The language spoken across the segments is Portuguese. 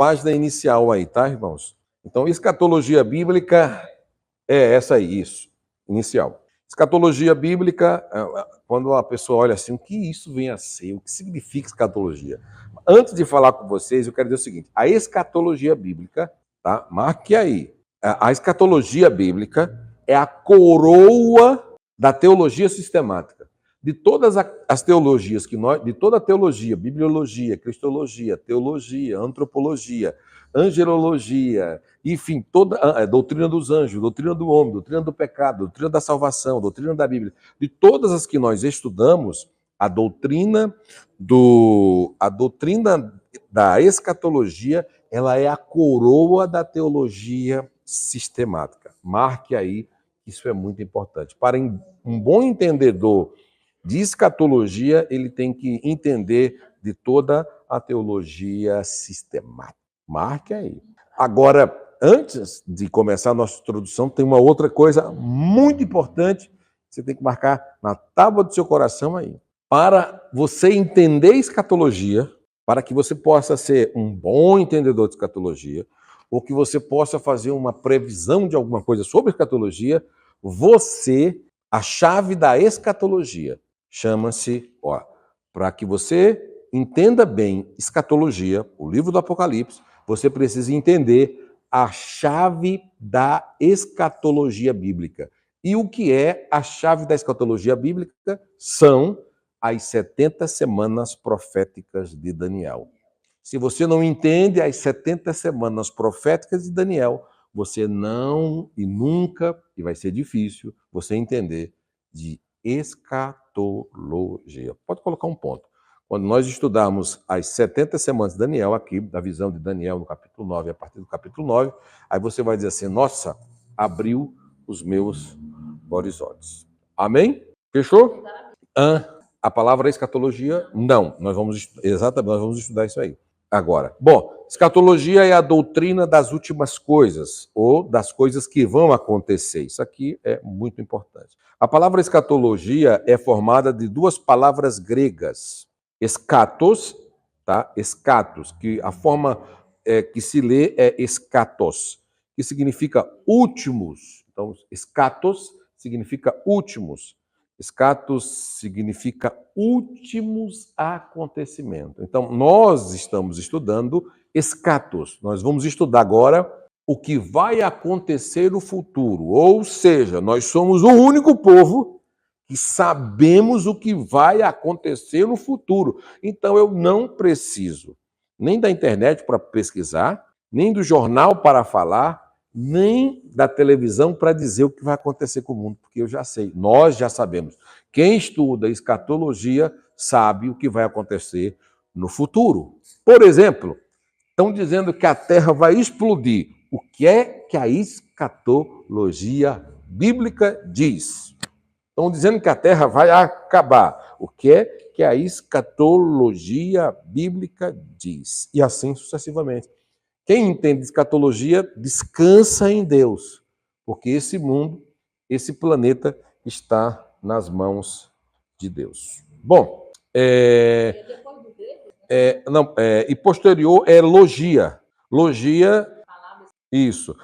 página inicial aí, tá, irmãos? Então, escatologia bíblica é essa aí, isso, inicial. Escatologia bíblica, quando a pessoa olha assim, o que isso vem a ser? O que significa escatologia? Antes de falar com vocês, eu quero dizer o seguinte, a escatologia bíblica, tá? Marque aí. A escatologia bíblica é a coroa da teologia sistemática. De todas as teologias que nós, de toda a teologia, bibliologia, cristologia, teologia, antropologia, angelologia, enfim, toda a doutrina dos anjos, doutrina do homem, doutrina do pecado, doutrina da salvação, doutrina da Bíblia, de todas as que nós estudamos, a doutrina da escatologia, ela é a coroa da teologia sistemática. Marque aí, isso é muito importante. Para um bom entendedor de escatologia, ele tem que entender de toda a teologia sistemática. Marque aí. Agora, antes de começar a nossa introdução, tem uma outra coisa muito importante que você tem que marcar na tábua do seu coração aí. Para você entender escatologia, para que você possa ser um bom entendedor de escatologia, ou que você possa fazer uma previsão de alguma coisa sobre escatologia, a chave da escatologia, chama-se, para que você entenda bem escatologia, o livro do Apocalipse, você precisa entender a chave da escatologia bíblica. E o que é a chave da escatologia bíblica? São as 70 semanas proféticas de Daniel. Se você não entende as 70 semanas proféticas de Daniel, você não e nunca, e vai ser difícil, você entender de escatologia. Pode colocar um ponto. Quando nós estudarmos as 70 semanas de Daniel, aqui, da visão de Daniel no capítulo 9, a partir do capítulo 9, aí você vai dizer assim, nossa, abriu os meus horizontes. Amém? Fechou? A palavra escatologia, não. Nós vamos estudar isso aí. Agora, bom, escatologia é a doutrina das últimas coisas, ou das coisas que vão acontecer. Isso aqui é muito importante. A palavra escatologia é formada de duas palavras gregas. Eschatos, tá? Eschatos, que a forma que se lê é eschatos, que significa últimos. Então, eschatos significa últimos. Eschatos significa últimos acontecimentos. Então, nós estamos estudando eschatos. Nós vamos estudar agora o que vai acontecer no futuro. Ou seja, nós somos o único povo que sabemos o que vai acontecer no futuro. Então, eu não preciso nem da internet para pesquisar, nem do jornal para falar, nem da televisão para dizer o que vai acontecer com o mundo, porque eu já sei, nós já sabemos. Quem estuda escatologia sabe o que vai acontecer no futuro. Por exemplo, estão dizendo que a Terra vai explodir. O que é que a escatologia bíblica diz? Estão dizendo que a Terra vai acabar. O que é que a escatologia bíblica diz? E assim sucessivamente. Quem entende escatologia descansa em Deus, porque esse mundo, esse planeta está nas mãos de Deus. Bom, e posterior é logia. Logia, isso,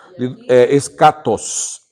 eschatos,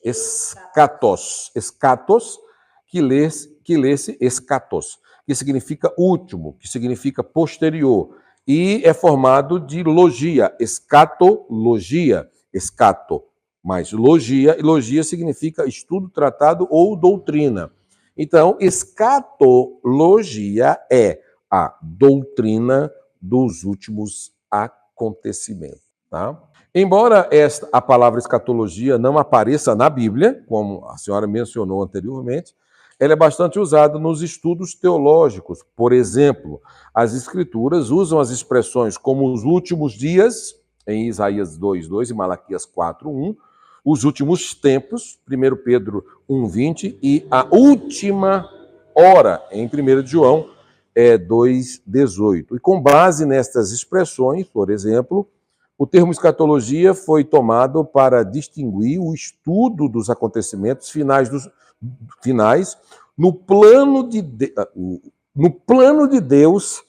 que lê-se eschatos, que significa último, que significa posterior. E é formado de logia, escatologia, escato, mais logia, e logia significa estudo, tratado ou doutrina. Então, escatologia é a doutrina dos últimos acontecimentos. Tá? Embora a palavra escatologia não apareça na Bíblia, como a senhora mencionou anteriormente, ela é bastante usada nos estudos teológicos. Por exemplo, as Escrituras usam as expressões como os últimos dias, em Isaías 2:2 e Malaquias 4:1, os últimos tempos, 1 Pedro 1:20, e a última hora, em 1 João 2:18. E com base nestas expressões, por exemplo, o termo escatologia foi tomado para distinguir o estudo dos acontecimentos finais no plano de Deus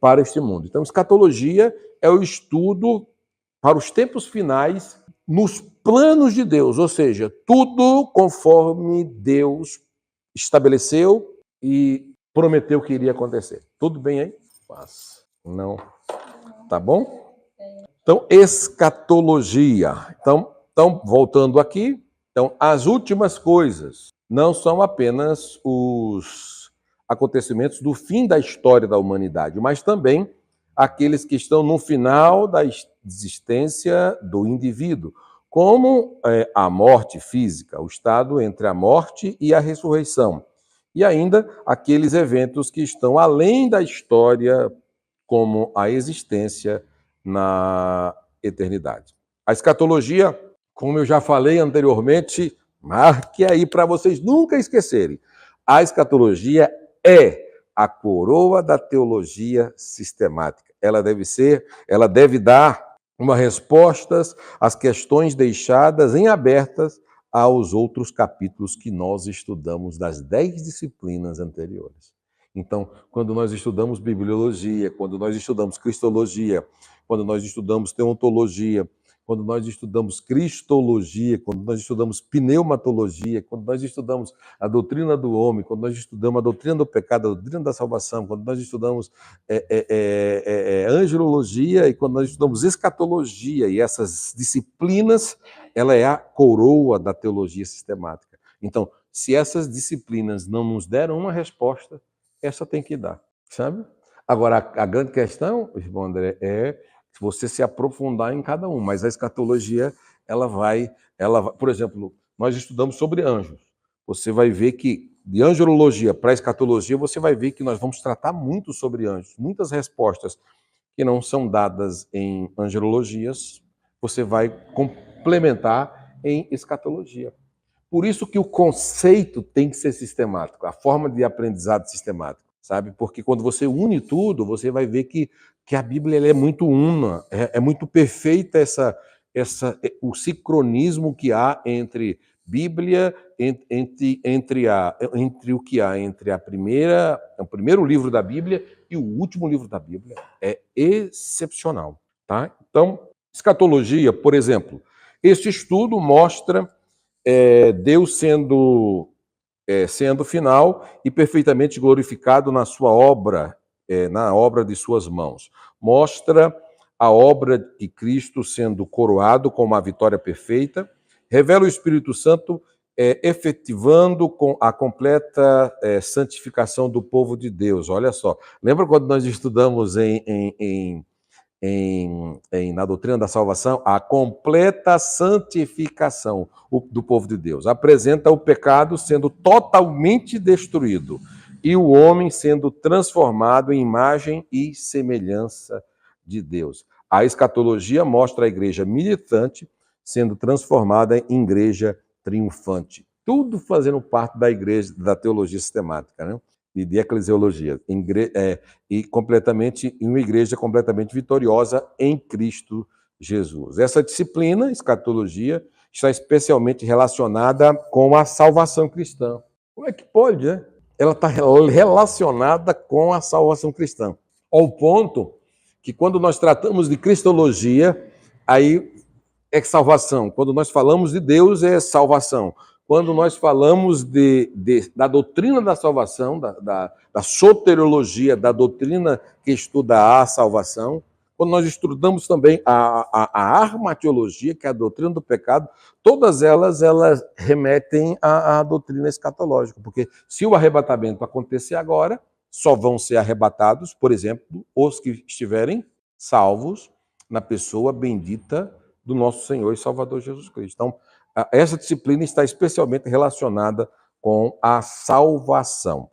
para este mundo. Então, escatologia é o estudo para os tempos finais nos planos de Deus, ou seja, tudo conforme Deus estabeleceu e prometeu que iria acontecer. Tudo bem aí? Mas não. Tá bom? Então, escatologia. Então, voltando aqui, então, as últimas coisas não são apenas os acontecimentos do fim da história da humanidade, mas também aqueles que estão no final da existência do indivíduo, como a morte física, o estado entre a morte e a ressurreição, e ainda aqueles eventos que estão além da história, como a existência na eternidade. A escatologia, como eu já falei anteriormente, marque aí para vocês nunca esquecerem. A escatologia é a coroa da teologia sistemática. Ela deve dar uma resposta às questões deixadas em abertas aos outros capítulos que nós estudamos das 10 disciplinas anteriores. Então, quando nós estudamos bibliologia, quando nós estudamos cristologia, quando nós estudamos teontologia, quando nós estudamos cristologia, quando nós estudamos pneumatologia, quando nós estudamos a doutrina do homem, quando nós estudamos a doutrina do pecado, a doutrina da salvação, quando nós estudamos angelologia e quando nós estudamos escatologia, e essas disciplinas, ela é a coroa da teologia sistemática. Então, se essas disciplinas não nos deram uma resposta, essa tem que dar, sabe? Agora, a grande questão, irmão André, é você se aprofundar em cada um, mas a escatologia, ela vai, por exemplo, nós estudamos sobre anjos. Você vai ver que, de angelologia para escatologia, você vai ver que nós vamos tratar muito sobre anjos. Muitas respostas que não são dadas em angelologias, você vai complementar em escatologia. Por isso que o conceito tem que ser sistemático, a forma de aprendizado sistemático, sabe? Porque quando você une tudo, você vai ver que a Bíblia ela é muito una, é muito perfeita o sincronismo que há entre Bíblia, entre o que há entre o primeiro livro da Bíblia e o último livro da Bíblia. É excepcional, tá? Então, escatologia, por exemplo, este estudo mostra Deus sendo final e perfeitamente glorificado na sua obra, na obra de suas mãos. Mostra a obra de Cristo sendo coroado com uma vitória perfeita, revela o Espírito Santo efetivando com a completa santificação do povo de Deus. Olha só, lembra quando nós estudamos na doutrina da salvação, a completa santificação do povo de Deus. Apresenta o pecado sendo totalmente destruído e o homem sendo transformado em imagem e semelhança de Deus. A escatologia mostra a igreja militante sendo transformada em igreja triunfante. Tudo fazendo parte da igreja, da teologia sistemática, né? E de eclesiologia, e uma igreja completamente vitoriosa em Cristo Jesus. Essa disciplina, escatologia, está especialmente relacionada com a salvação cristã. Como é que pode, né? Ela está relacionada com a salvação cristã, ao ponto que quando nós tratamos de cristologia, aí é salvação. Quando nós falamos de Deus, é salvação. Quando nós falamos da doutrina da salvação, da soteriologia, da doutrina que estuda a salvação, quando nós estudamos também a armatiologia, que é a doutrina do pecado, todas elas remetem à doutrina escatológica, porque se o arrebatamento acontecer agora, só vão ser arrebatados, por exemplo, os que estiverem salvos na pessoa bendita do nosso Senhor e Salvador Jesus Cristo. Então, essa disciplina está especialmente relacionada com a salvação.